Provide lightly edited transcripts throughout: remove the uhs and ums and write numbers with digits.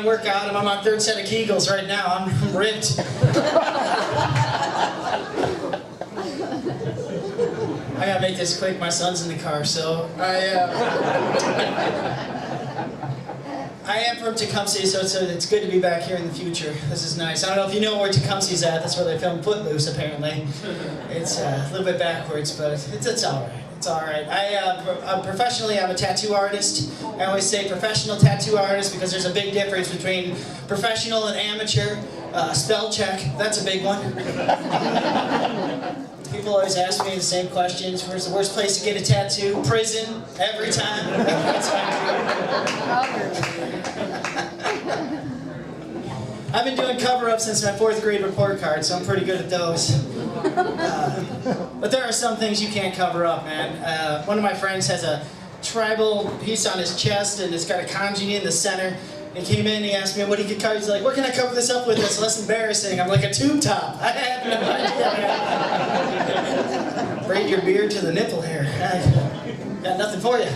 to work out. I'm on my third set of Kegels right now. I'm ripped. I gotta make this quick. My son's in the car, so I am from Tecumseh, so it's good to be back here in the future. This is nice. I don't know if you know where Tecumseh's at. That's where they filmed Footloose, apparently. It's a little bit backwards, but it's all right. It's all right. Professionally, I'm a tattoo artist. I always say professional tattoo artist because there's a big difference between professional and amateur. Spell check, that's a big one. People always ask me the same questions. Where's the worst place to get a tattoo? Prison, every time. I've been doing cover-ups since my 4th grade report card, so I'm pretty good at those. But there are some things you can't cover up, man. One of my friends has a tribal piece on his chest, and it's got a kanji in the center. He came in and he asked me what he could cover. He's like, what can I cover this up with that's less embarrassing? I'm like, a tube top. I have no idea. Braid your beard to the nipple hair. I got nothing for you.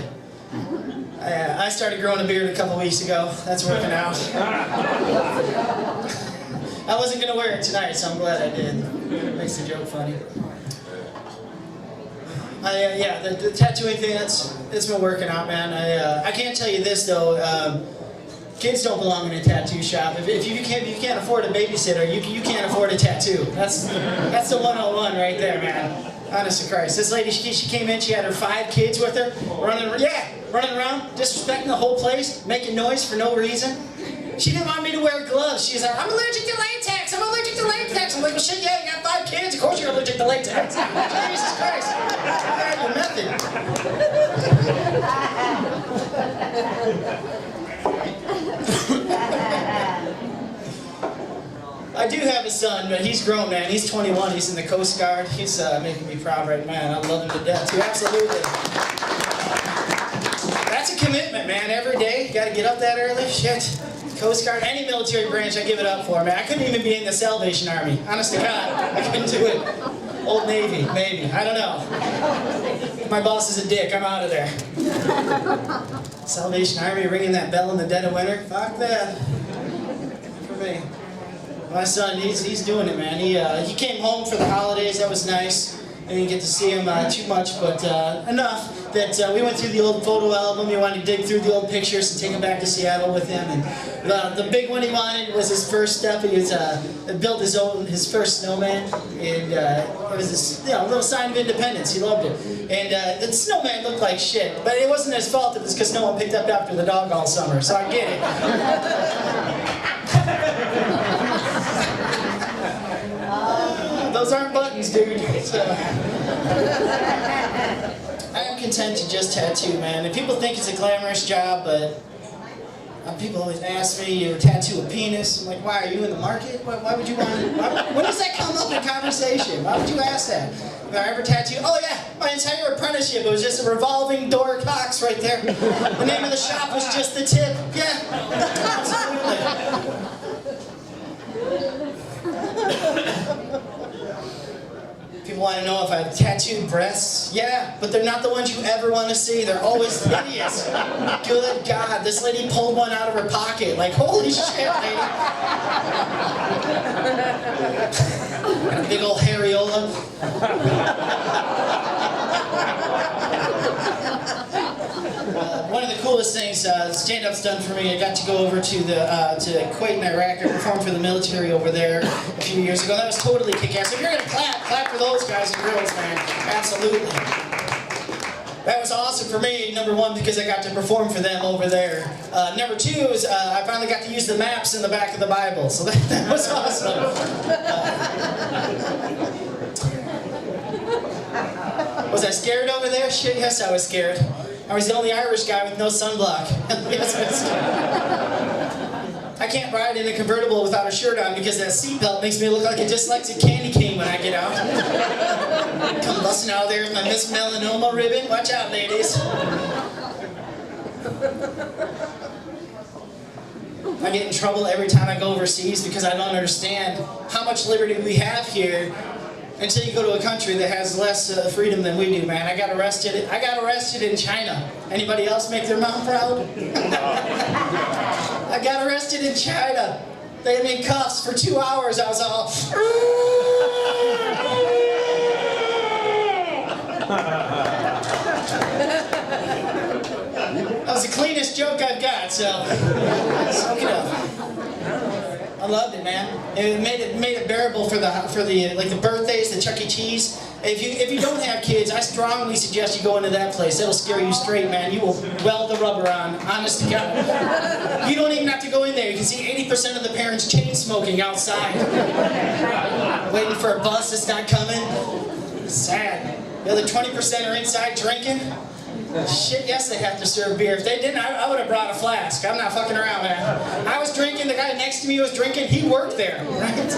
I started growing a beard a couple weeks ago. That's working out. I wasn't going to wear it tonight, so I'm glad I did. Makes the joke funny. Yeah, the tattooing thing, it's been working out, man. I can't tell you this, though. Kids don't belong in a tattoo shop. If you can't afford a babysitter, you can't afford a tattoo. That's the 101 right there, man. Honest to Christ. This lady, she came in, she had her 5 kids with her, running around, disrespecting the whole place, making noise for no reason. She didn't want me to wear gloves. She's like, I'm allergic to latex. I'm allergic to latex. I'm like, well, shit, yeah, you got 5 kids. Of course you're allergic to latex. Jesus Christ. I had your method. I do have a son, but he's grown, man. He's 21. He's in the Coast Guard. He's making me proud right now, man. I love him to death, too. Absolutely. That's a commitment, man. Every day, you got to get up that early. Shit. Coast Guard, any military branch, I give it up for, man. I couldn't even be in the Salvation Army. Honest to God, I couldn't do it. Old Navy, maybe. I don't know. If my boss is a dick, I'm out of there. Salvation Army, ringing that bell in the dead of winter. Fuck that. For me. My son, he's doing it, man. He came home for the holidays. That was nice. I didn't get to see him too much, but enough that we went through the old photo album. He wanted to dig through the old pictures and take him back to Seattle with him. And the big one he wanted was his first step. He was built his first snowman, and it was this little sign of independence. He loved it. And the snowman looked like shit, but it wasn't his fault. It was because no one picked up after the dog all summer. So I get it. Those aren't buttons, dude. So, I am content to just tattoo, man. And people think it's a glamorous job, but people always ask me, you tattoo a penis? I'm like, why, are you in the market? Why would you want to? When does that come up in conversation? Why would you ask that? Have I ever tattooed? Oh yeah, my entire apprenticeship, it was just a revolving door cocks right there. The name of the shop was just the tip. Yeah, absolutely. People want to know if I have tattooed breasts. Yeah, but they're not the ones you ever want to see. They're always hideous. Good God, this lady pulled one out of her pocket. Like, holy shit, lady. Got a big old areola. One of the coolest things stand-up's done for me, I got to go over to Kuwait and Iraq. I performed for the military over there a few years ago. That was totally kick-ass. If you're going to clap for those guys and girls, man. Absolutely. That was awesome for me, number 1, because I got to perform for them over there. Number 2 is I finally got to use the maps in the back of the Bible, so that was awesome. Was I scared over there? Shit, yes, I was scared. I was the only Irish guy with no sunblock. Yes, I was scared. I can't ride in a convertible without a shirt on because that seatbelt makes me look like a dyslexic candy cane when I get out. Come busting out of there with my Miss Melanoma ribbon. Watch out, ladies. I get in trouble every time I go overseas because I don't understand how much liberty we have here until you go to a country that has less freedom than we do, man. I got arrested in China. Anybody else make their mom proud? I I got arrested in China. They had me in cuffs for 2 hours. I was all... That was the cleanest joke I've got, so soak it up. I loved it, man. It made it bearable for the like the birthdays, the Chuck E. Cheese. If you don't have kids, I strongly suggest you go into that place. That'll scare you straight, man. You will weld the rubber on, honest to God. You don't even have to go in there. You can see 80% of the parents chain smoking outside, waiting for a bus that's not coming. It's sad. The other 20% are inside drinking. Shit, yes, they have to serve beer. If they didn't, I would have brought a flask. I'm not fucking around, man. I was drinking, the guy next to me was drinking, he worked there, right?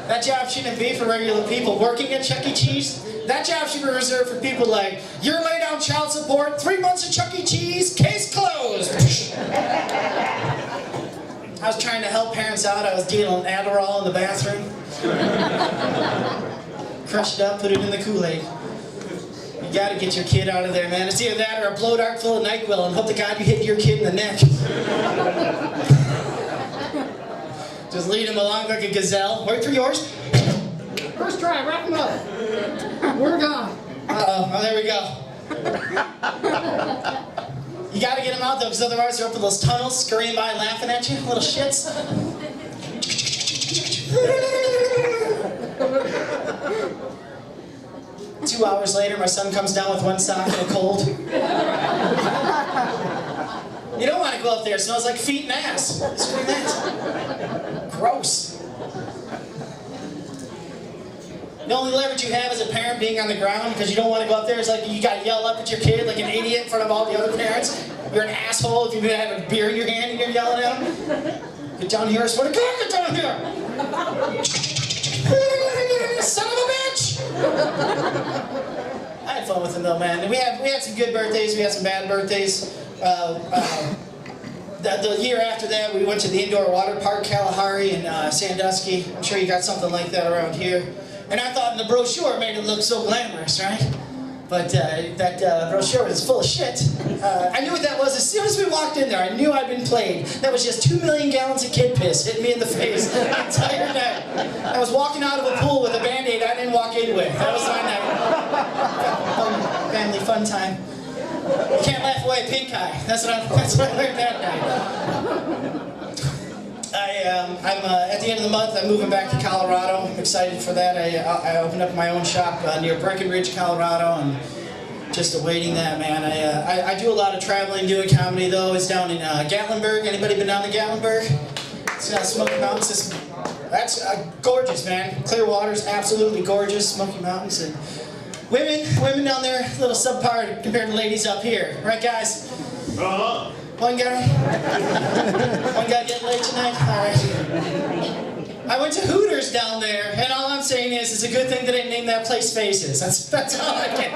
That job shouldn't be for regular people. Working at Chuck E. Cheese, that job should be reserved for people like, you're laid on child support, 3 months of Chuck E. Cheese, case closed. I was trying to help parents out. I was dealing Adderall in the bathroom. Crush it up, put it in the Kool-Aid. You gotta get your kid out of there, man. It's either that or a blow dart full of NyQuil and hope to God you hit your kid in the neck. Just lead him along like a gazelle. Wait for yours. First try, wrap him up. We're gone. Uh-oh, oh, there we go. You gotta get him out though, because otherwise they're up in those tunnels, scurrying by laughing at you, little shits. 2 hours later, my son comes down with one sock and a cold. You don't want to go up there. It smells like feet and ass. Screw that. Gross. The only leverage you have as a parent being on the ground because you don't want to go up there is like you got to yell up at your kid like an idiot in front of all the other parents. You're an asshole if you have a beer in your hand and you're yelling at them. Get down here, I swear to God, get down here! Son of a bitch! I had fun with him though, man. We had some good birthdays, we had some bad birthdays. The year after that, we went to the indoor water park, Kalahari and Sandusky. I'm sure you got something like that around here. And I thought in the brochure it made it look so glamorous, right? But that brochure was full of shit. I knew what that was as soon as we walked in there. I knew I'd been played. That was just 2 million gallons of kid piss hitting me in the face the entire night. I was walking out of a pool with a Band-Aid I didn't walk in with. That was my night. Family fun time. You can't laugh away pink eye. That's what I learned that night. I'm at the end of the month, I'm moving back to Colorado. I'm excited for that. I opened up my own shop near Breckenridge, Colorado, and just awaiting that, man. I do a lot of traveling, doing comedy, though. It's down in Gatlinburg. Anybody been down to Gatlinburg? It's Smoky Mountains. That's gorgeous, man. Clear water's absolutely gorgeous. Smoky Mountains. And women down there, a little subpar compared to ladies up here. Right, guys? Uh-huh. One guy getting late tonight? All right. I went to Hooters down there, and all I'm saying is, it's a good thing they didn't name that place Faces. That's all I can.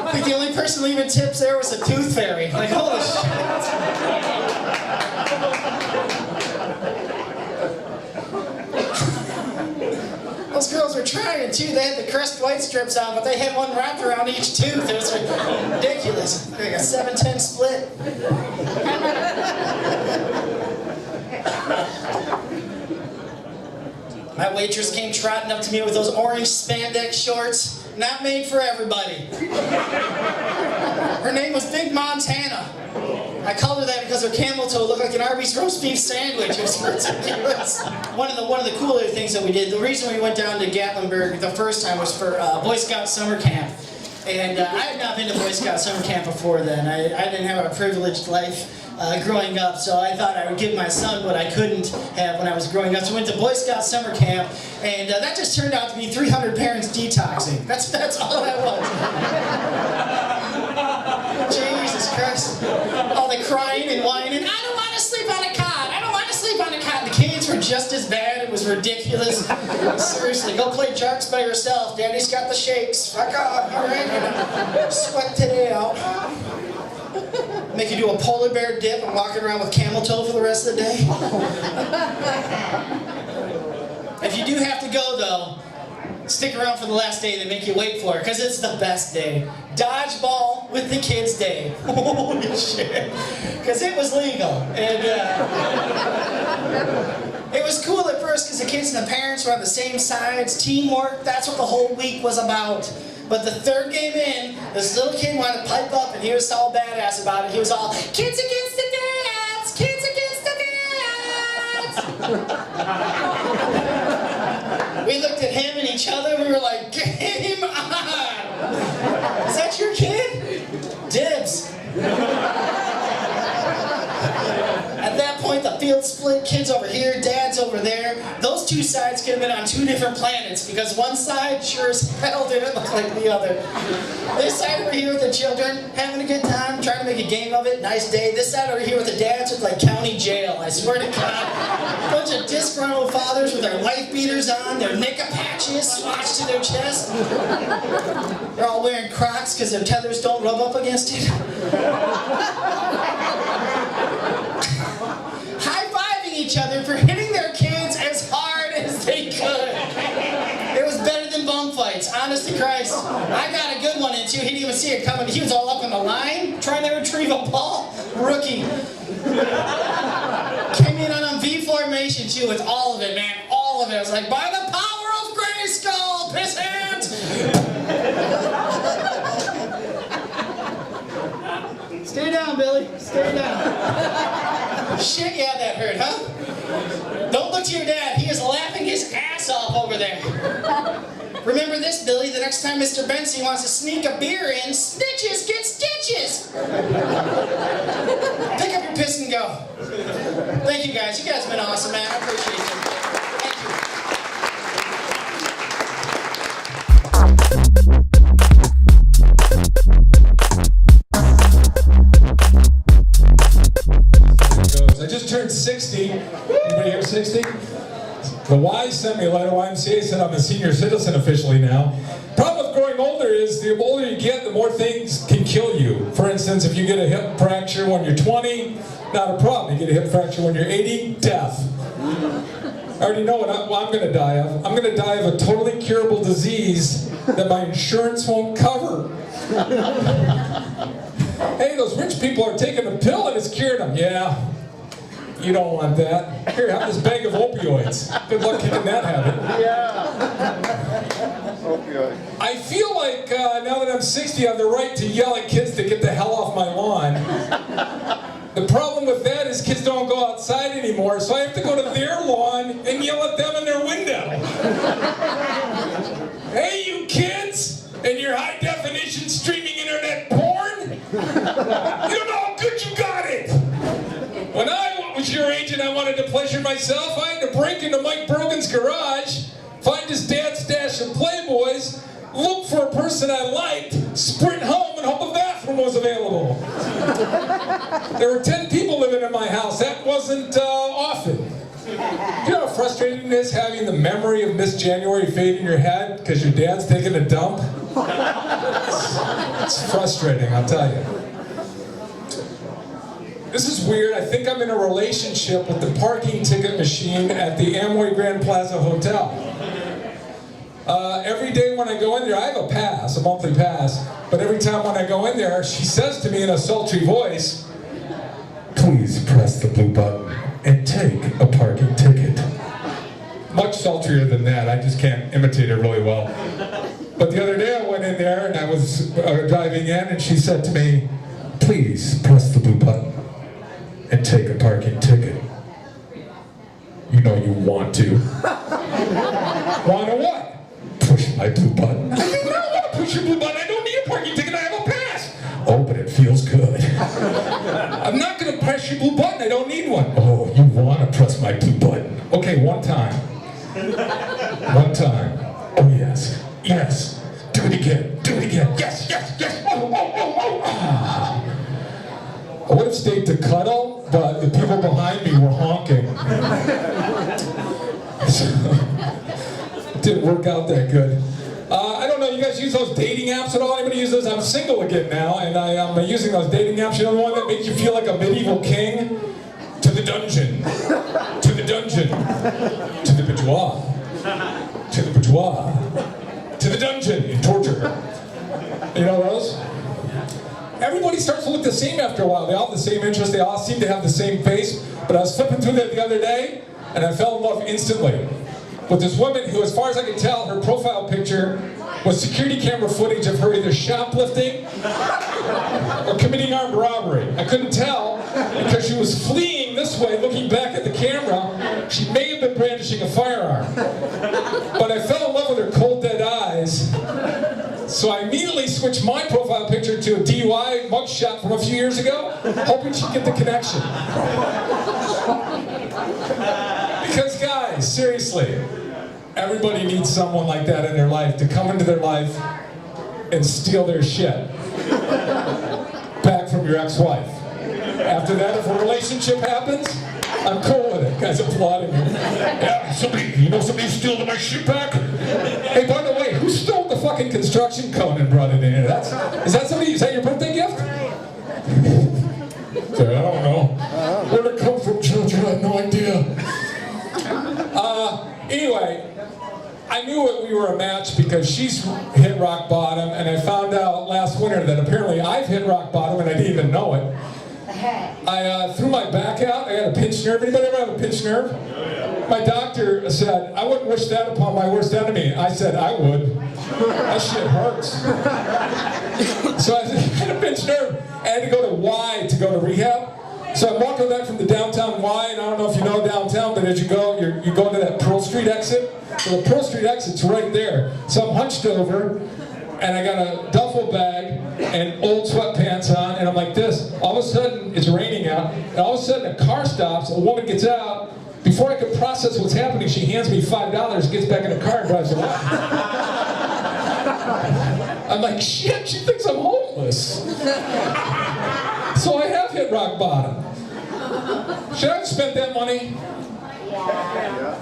I think the only person leaving tips there was a tooth fairy. Like, holy shit. Those girls were trying too. They had the Crest white strips on, but they had one wrapped around each tooth. It was ridiculous. Like a 7-10 split. My waitress came trotting up to me with those orange spandex shorts. Not made for everybody. Her name was Big Montana. I called her that because her camel toe looked like an Arby's roast beef sandwich. It was ridiculous. One of the cooler things that we did, the reason we went down to Gatlinburg the first time was for Boy Scout summer camp. And I had not been to Boy Scout summer camp before then. I didn't have a privileged life growing up, so I thought I would give my son what I couldn't have when I was growing up. So I went to Boy Scout summer camp, and that just turned out to be 300 parents detoxing. That's all that was. Jesus Christ. All the crying and whining. I don't want to sleep on a cot. I don't want to sleep on a cot. And the kids were just as bad. It was ridiculous. Seriously, go play jarks by yourself. Daddy's got the shakes. Fuck off. All right. Sweat today out. Make you do a polar bear dip and walking around with camel toe for the rest of the day. If you do have to go, though, Stick around for the last day they make you wait for, because it's the best day. Dodgeball with the kids day. Holy shit. Because it was legal. And it was cool at first because the kids and the parents were on the same sides. Teamwork, that's what the whole week was about. But the third game in, this little kid wanted to pipe up and he was all badass about it. He was all, kids against the dads! Kids against the dads! We looked at him and each other, we were like, game on! Is that your kid? Dibs. At that point, the field split, kids over here, dads over there. Those two sides could have been on two different planets because one side sure as hell didn't look like the other. This side over here with the children, having a good time, trying to make a game of it, nice day. This side over here with the dads looked like county jail, I swear to God. A bunch of disgruntled fathers with their wife beaters on, their nicka patches swatched to their chest. They're all wearing Crocs because their tethers don't rub up against it. High-fiving each other for hitting their kids as hard as they could. It was better than bum fights, honest to Christ. I got a good one in too. He didn't even see it coming. He was all up on the line trying to retrieve a ball. Rookie. Came in on a V formation too with all of it, man. All of it. I was like, by the power of Grayskull, piss hands! Stay down, Billy. Stay down. Shit, yeah, that hurt, huh? Don't look to your dad. He is laughing his ass off over there. Remember this, Billy. The next time Mr. Benson wants to sneak a beer in, snitches get stitches. Pick up your piss and go. Thank you, guys. You guys have been awesome, man. I appreciate you. I just turned 60. Anybody here 60? The Y sent me a letter. YMCA said I'm a senior citizen officially now. Problem with growing older is the older you get, the more things can kill you. For instance, if you get a hip fracture when you're 20, not a problem. You get a hip fracture when you're 80, death. I already know what I'm going to die of. I'm going to die of a totally curable disease that my insurance won't cover. Hey, those rich people are taking a pill and it's cured them. Yeah. You don't want that. Here, have this bag of opioids. Good luck kicking that habit. Yeah. Opioid. I feel like now that I'm 60, I have the right to yell at kids to get the hell off my lawn. The problem with that is kids don't go outside anymore, so I have to go to their lawn and yell at them in their window. Hey, you kids! And your high-definition streaming internet porn? You don't know how good you got it! When I was your age and I wanted to pleasure myself, I had to break into Mike Brogan's garage, find his dad's stash of Playboys, look for a person I liked, sprint home and hope a bathroom was available. There were 10 people living in my house. That wasn't often. You know how frustrating it is having the memory of Miss January fade in your head because your dad's taking a dump? It's frustrating, I'll tell you. This is weird. I think I'm in a relationship with the parking ticket machine at the Amway Grand Plaza Hotel. Every day when I go in there, I have a pass, a monthly pass, but every time when I go in there, she says to me in a sultry voice, "Please press the blue button and take a parking ticket." Much sultrier than that. I just can't imitate it really well. But the other day I went in there and I was driving in and she said to me, "Please press the blue button and take a parking ticket." You know you want to. Want to what? Push my blue button. I do not want to push your blue button. I don't need a parking ticket. I have a pass. Oh, but it feels good. I'm not going to press your blue button. I don't need one. Oh, you want to press my blue button. Okay, one time. One time. Oh, yes. Yes. Do it again. Do it again. Yes, yes, yes. Oh, oh, oh, oh. Ah. I would have stayed to cuddle, but the people behind me were honking. So, it didn't work out that good. I don't know, you guys use those dating apps at all? Anybody use those? I'm single again now, and I'm using those dating apps. You know the one that makes you feel like a medieval king? To the dungeon. To the dungeon. To the boudoir. To the boudoir. the dungeon and torture her. You know those? Everybody starts to look the same after a while. They all have the same interests. They all seem to have the same face. But I was flipping through that the other day, and I fell in love instantly with this woman who, as far as I could tell, her profile picture was security camera footage of her either shoplifting or committing armed robbery. I couldn't tell because she was fleeing this way, looking back at the camera. She may have been brandishing a firearm. But I fell in love with her cold, dead eyes. So I immediately switched my profile picture to a DUI mugshot from a few years ago, hoping she'd get the connection. Because guys, seriously, everybody needs someone like that in their life to come into their life and steal their shit back from your ex-wife. After that, if a relationship happens, I'm cool with it. Guys applauding me. Yeah, somebody steal my shit back? Hey, by the way, who stole the fucking construction cone and brought it in here? Is that your birthday gift? Sorry, I don't know. Where'd it come from, children? I have no idea. Anyway, I knew we were a match because she's hit rock bottom, and I found out last winter that apparently I've hit rock bottom and I didn't even know it. I threw my back out. I got a pinched nerve. Anybody ever have a pinched nerve? My doctor said, I wouldn't wish that upon my worst enemy. I said, I would. That shit hurts. So I had a pinched nerve. I had to go to Y to go to rehab. So I'm walking back from the downtown Y, and I don't know if you know downtown, but as you go, you go to that Pearl Street exit. So the Pearl Street exit's right there. So I'm hunched over, and I got a duffel bag and old sweatpants on, and I'm like this. All of a sudden, it's raining out, and all of a sudden a car stops, a woman gets out. Before I could process what's happening, she hands me $5, gets back in the car and drives away. I'm like, shit, she thinks I'm homeless. So I have hit rock bottom. Should I have spent that money?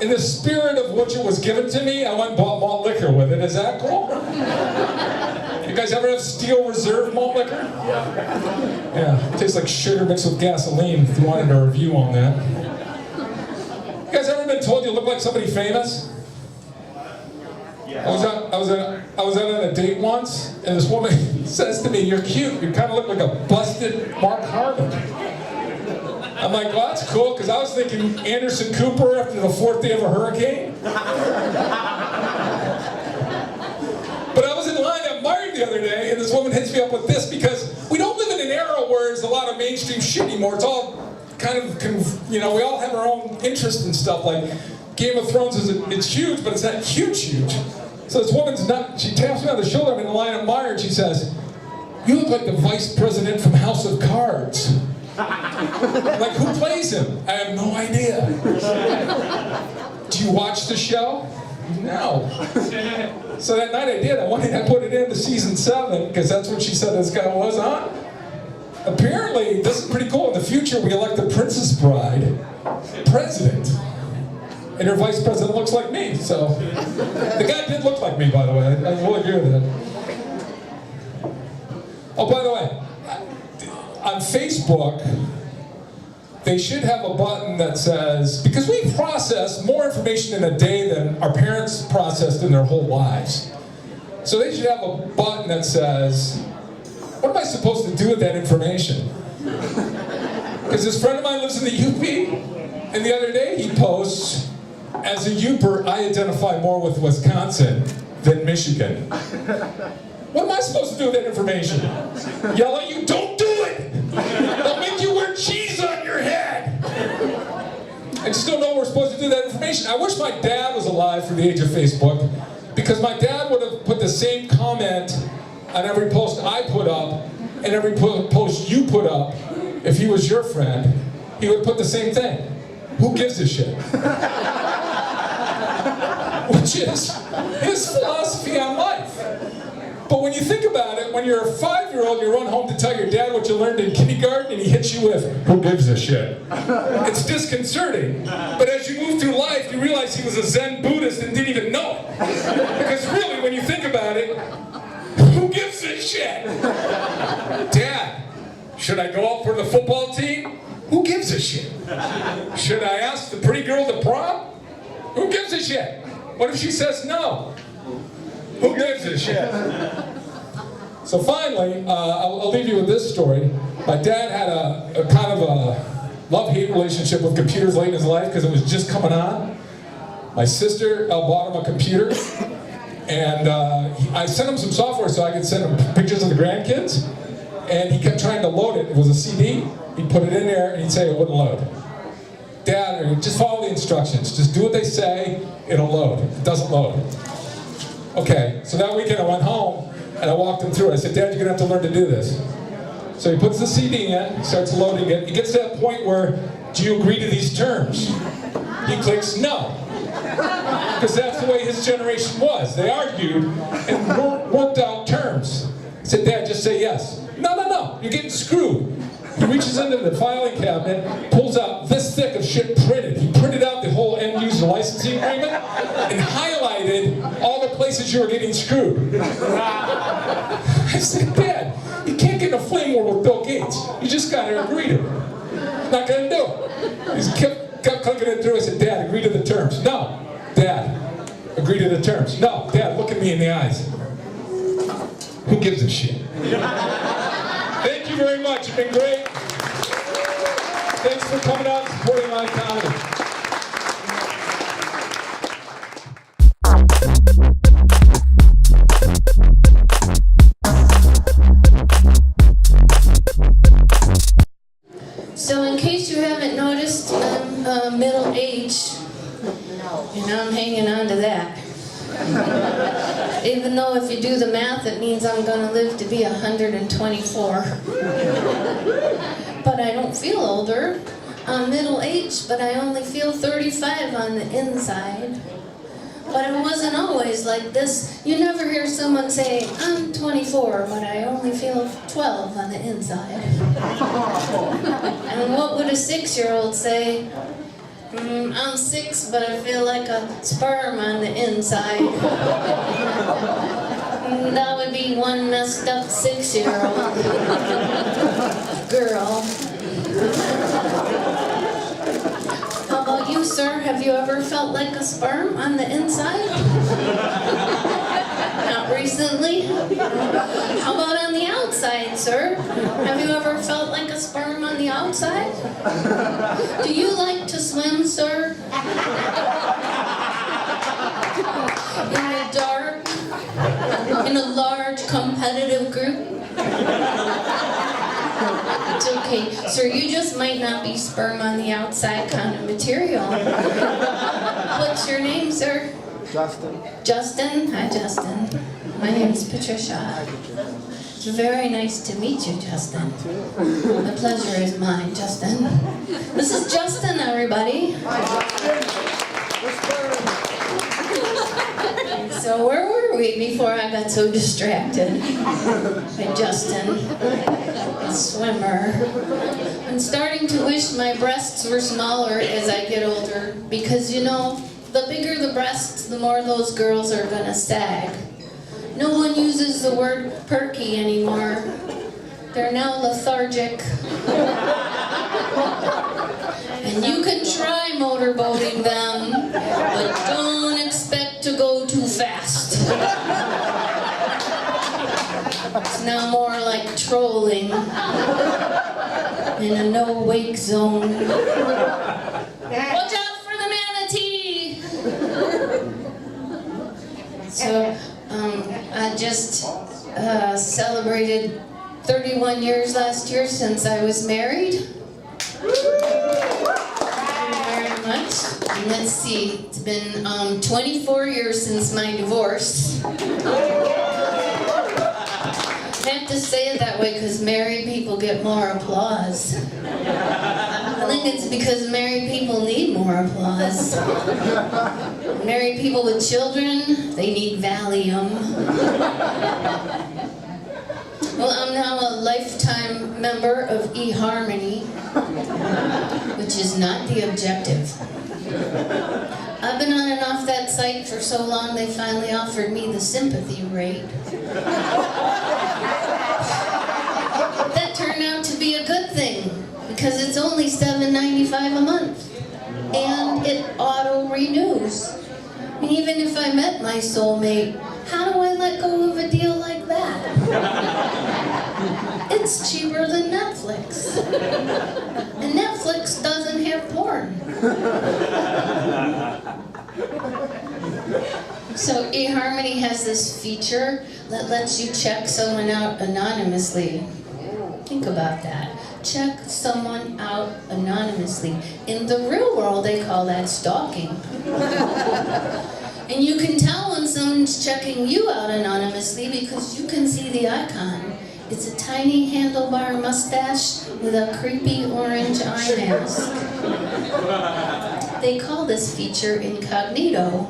In the spirit of which it was given to me, I went and bought malt liquor with it. Is that cool? You guys ever have Steel Reserve malt liquor? Yeah, it tastes like sugar mixed with gasoline, if you wanted a review on that. You guys ever been told you look like somebody famous? I was on a date once, and this woman says to me, "You're cute. You kind of look like a busted Mark Harmon." I'm like, well, that's cool, because I was thinking Anderson Cooper after the 4th day of a hurricane. But I was in line at Meijer the other day, and this woman hits me up with this, because we don't live in an era where there's a lot of mainstream shit anymore. It's all kind of, we all have our own interest in stuff. Like Game of Thrones it's huge, but it's not huge. So this woman's not, she taps me on the shoulder. I'm in the line at Meijer, and she says, "You look like the vice president from House of Cards." I'm like, who plays him? I have no idea. Do you watch the show? No. So that night I did. I put it into season 7, because that's what she said this guy was on. Apparently, this is pretty cool. In the future, we elect the Princess Bride president. And her vice president looks like me. So the guy did look like me, by the way. I will agree with that. Oh, by the way, on Facebook, they should have a button that says, because we process more information in a day than our parents processed in their whole lives. So they should have a button that says, what am I supposed to do with that information? Because this friend of mine lives in the UP, and the other day he posts, as a Uper, I identify more with Wisconsin than Michigan. What am I supposed to do with that information? Yell at you, don't do it! They'll make you wear cheese on your head! I just don't know what we're supposed to do with that information. I wish my dad was alive for the age of Facebook, because my dad would have put the same comment on every post I put up, and every post you put up. If he was your friend, he would put the same thing. Who gives a shit? Which is his philosophy on life. But when you think about it, when you're a 5-year-old, you run home to tell your dad what you learned in kindergarten, and he hits you with, who gives a shit? It's disconcerting. But as you move through life, you realize he was a Zen Buddhist and didn't even know it. Because really, when you think about it, who gives a shit? Dad, should I go out for the football team? Who gives a shit? Should I ask the pretty girl to prom? Who gives a shit? What if she says no? Who gives a shit? So finally, I'll leave you with this story. My dad had a kind of a love-hate relationship with computers late in his life because it was just coming on. My sister bought him a computer, and I sent him some software so I could send him pictures of the grandkids, and he kept trying to load it. It was a CD. He'd put it in there, and he'd say it wouldn't load. Dad, just follow the instructions. Just do what they say, it'll load. It doesn't load. Okay, so that weekend I went home, and I walked him through it. I said, Dad, you're going to have to learn to do this. So he puts the CD in, he starts loading it. He gets to that point where, do you agree to these terms? He clicks no. Because that's the way his generation was. They argued and worked out terms. I said, Dad, just say yes. No, no, no, you're getting screwed. He reaches into the filing cabinet, pulls out this thick of shit printed. He printed out the whole end-user licensing agreement and highlighted all the places you were getting screwed. I said, Dad, you can't get in a flame war with Bill Gates. You just got to agree to it. Not going to do it. He kept clicking it through. I said, Dad, agree to the terms. No. Dad, agree to the terms. No. Dad, look at me in the eyes. Who gives a shit? Thank you very much. It's been great. Thanks for coming out and supporting my comedy. So in case you haven't noticed, I'm middle-aged, and I'm hanging on to that. Even though if you do the math, it means I'm going to live to be 124. But I don't feel older. I'm middle-aged, but I only feel 35 on the inside. But it wasn't always like this. You never hear someone say, I'm 24, but I only feel 12 on the inside. And what would a 6-year-old say? I'm 6, but I feel like a sperm on the inside. That would be one messed up 6-year-old girl. How about you, sir? Have you ever felt like a sperm on the inside? Not recently? How about on the outside, sir? Have you ever felt like a sperm on the outside? Do you like to swim, sir? In the dark? In a large competitive group? It's okay. Sir, you just might not be sperm on the outside kind of material. What's your name, sir? Justin. Justin? Hi, Justin. My name is Patricia. It's very nice to meet you, Justin. The pleasure is mine, Justin. This is Justin, everybody. So where were we before I got so distracted by Justin, a swimmer? I'm starting to wish my breasts were smaller as I get older because, you know, the bigger the breasts, the more those girls are gonna sag. No one uses the word perky anymore. They're now lethargic. And you can try motorboating them, but don't expect to go too fast. It's now more like trolling in a no-wake zone. Watch out for the manatee! So, I just celebrated 31 years last year since I was married. Thank you very much. And let's see, it's been 24 years since my divorce. I have to say it that way because married people get more applause. I think it's because married people need more applause. Married people with children, they need Valium. Well, I'm now a lifetime member of eHarmony, which is not the objective. I've been on and off that site for so long they finally offered me the sympathy rate. That turned out to be a good thing, because it's only $7.95 a month, and it auto-renews. I mean, even if I met my soulmate, How do I let go of a deal like that? It's cheaper than Netflix. And Netflix doesn't have porn. So eHarmony has this feature that lets you check someone out anonymously. Think about that. Check someone out anonymously. In the real world, they call that stalking. And you can tell when someone's checking you out anonymously because you can see the icon. It's a tiny handlebar mustache with a creepy orange eye mask. They call this feature incognito.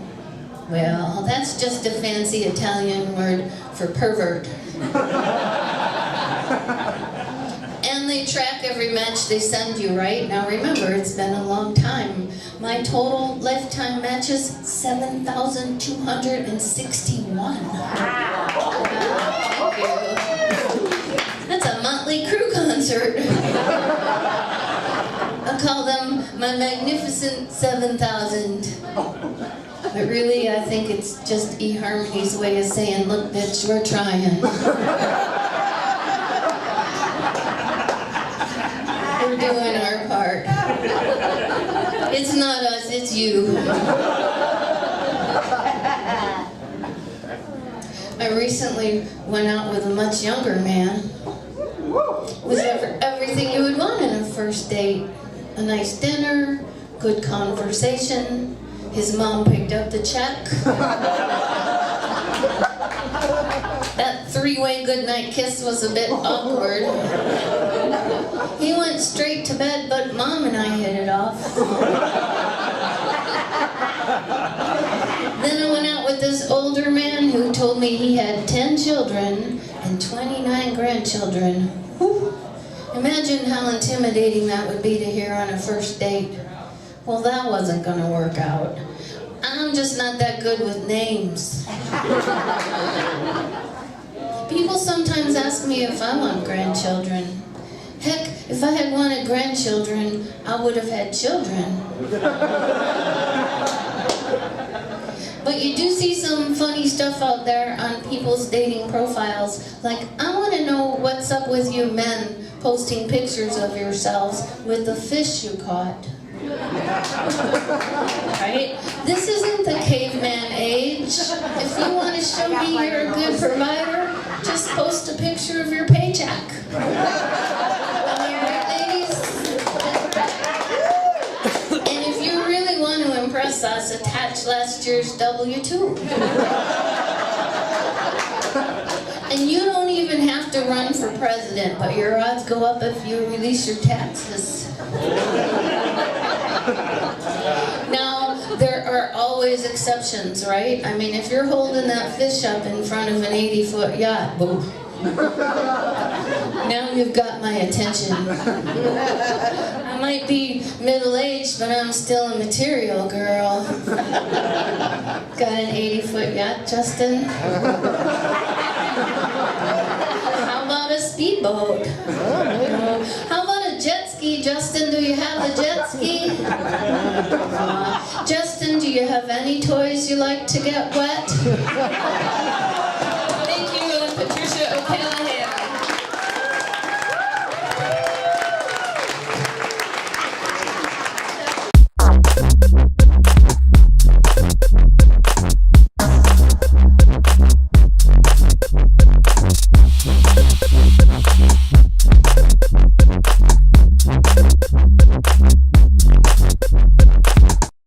Well, that's just a fancy Italian word for pervert. And they track every match they send you, right? Now remember, it's been a long time. My total lifetime matches, 7,261. Thank you. That's a Motley Crue concert. I call them my magnificent 7,000. But really, I think it's just eHarmony's way of saying, look, bitch, we're trying. We're doing our part. It's not us, it's you. I recently went out with a much younger man. It was everything you would want in a first date. A nice dinner, good conversation. His mom picked up the check. That three-way goodnight kiss was a bit awkward. He went straight to bed, but Mom and I hit it off. Then I went out with this older man who told me he had 10 children and 29 grandchildren. Whew. Imagine how intimidating that would be to hear on a first date. Well, that wasn't going to work out. I'm just not that good with names. People sometimes ask me if I want grandchildren. Heck, if I had wanted grandchildren, I would have had children. But you do see some funny stuff out there on people's dating profiles. Like, I want to know what's up with you men posting pictures of yourselves with the fish you caught. Right? This isn't the caveman age. If you want to show me you're a good provider, just post a picture of your paycheck. Am I right, ladies? And if you really want to impress us, attach last year's W-2. And you don't even have to run for president, but your odds go up if you release your taxes. Now, there are always exceptions, right? I mean, if you're holding that fish up in front of an 80-foot yacht, boom. Now you've got my attention. I might be middle-aged, but I'm still a material girl. Got an 80-foot yacht, Justin? How about a speedboat? How about a jet ski, Justin? Do you have a jet ski? Justin, do you have any toys you like to get wet? Thank you, Patricia O'Callaghan.